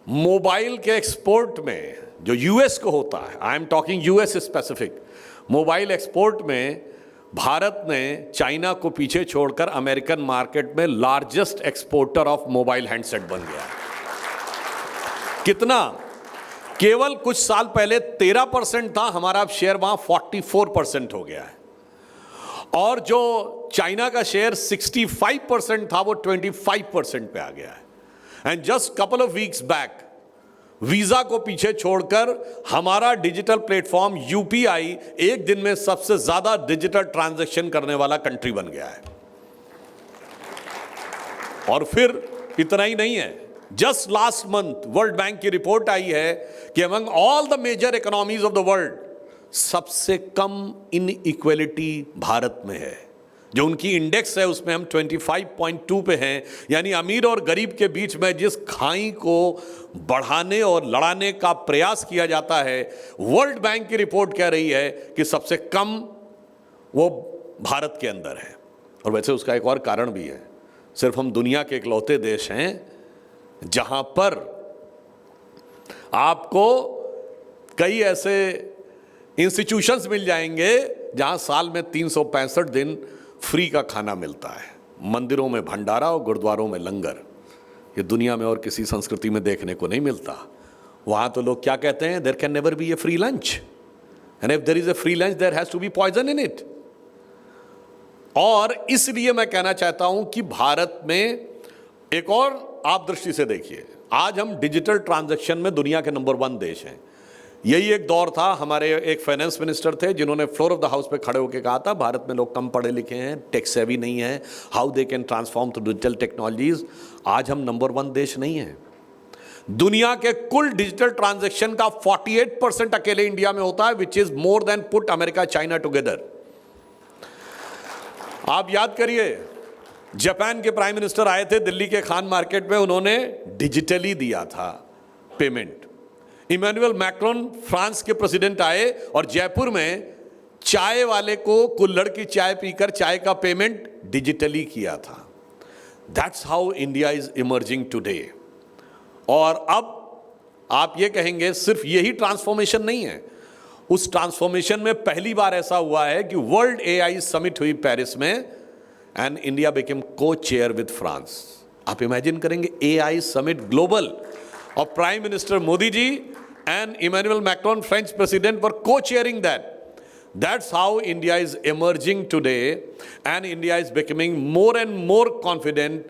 Mobile के export में जो यूएस को होता है, I am talking US specific, mobile export में भारत ने चाइना को पीछे छोड़कर अमेरिकन मार्केट में largest exporter of mobile handset बन गया है। कितना? केवल कुछ साल पहले 13% था हमारा, अब शेयर वहां 44% हो गया है। और जो चाइना का शेयर 65% था वो 25% पे आ गया है। And just couple of weeks back visa को पीछे छोड़कर हमारा डिजिटल प्लेटफॉर्म यूपीआई एक दिन में सबसे ज्यादा डिजिटल ट्रांजैक्शन करने वाला कंट्री बन गया है। और फिर इतना ही नहीं है, just last month World Bank की रिपोर्ट आई है कि among all the major economies of the world सबसे कम इनइक्वालिटी भारत में है। जो उनकी इंडेक्स है उसमें हम 25.2 पे हैं, यानी अमीर और गरीब के बीच में जिस खाई को बढ़ाने और लड़ाने का प्रयास किया जाता है, वर्ल्ड बैंक की रिपोर्ट कह रही है कि सबसे कम वो भारत के अंदर है। और वैसे उसका एक और कारण भी है, सिर्फ हम दुनिया के इकलौते देश हैं जहां पर आपको कई ऐसे इंस्टीट्यूशंस मिल जाएंगे जहां साल में 365 दिन फ्री का खाना मिलता है। मंदिरों में भंडारा और गुरुद्वारों में लंगर। ये दुनिया में और किसी संस्कृति में देखने को नहीं मिलता। वहां तो लोग क्या कहते हैं, there can never be a free lunch, and if there is a free lunch there has to be poison in it. और इसलिए मैं कहना चाहता हूं कि भारत में एक और आप दृष्टि से देखिए, आज हम डिजिटल ट्रांजैक्शन में दुनिया के नंबर 1 देश हैं। यही एक दौर था, हमारे एक फाइनेंस मिनिस्टर थे जिन्होंने फ्लोर ऑफ द हाउस पे खड़े होकर कहा था भारत में लोग कम पढ़े लिखे हैं, टेक सेवी नहीं है, how they can transform to digital technologies. आज हम नंबर 1 देश नहीं है। दुनिया के कुल डिजिटल ट्रांजैक्शन का 48% अकेले इंडिया में होता है, which is more than put America China together. आप याद करिए, जापान के प्राइम मिनिस्टर आए थे दिल्ली के खान मार्केट में, उन्होंने डिजिटली दिया था पेमेंट। इमैनुअल मैक्रोन फ्रांस के प्रेसिडेंट आए और जयपुर में चाय वाले को कुल्हड़ की चाय पीकर चाय का पेमेंट डिजिटली किया था। That's how India is emerging today. और अब आप ये कहेंगे सिर्फ यही ट्रांसफॉर्मेशन नहीं है, उस ट्रांसफॉर्मेशन में पहली बार ऐसा हुआ है कि वर्ल्ड एआई समिट हुई पेरिस में एंड इंडिया बिकेम को चेयर विद फ्रांस। आप इमेजिन करेंगे एआई समिट ग्लोबल, और prime minister Modi ji and Emmanuel Macron, French president, were co-chairing that. That's how India is emerging today, and India is becoming more and more confident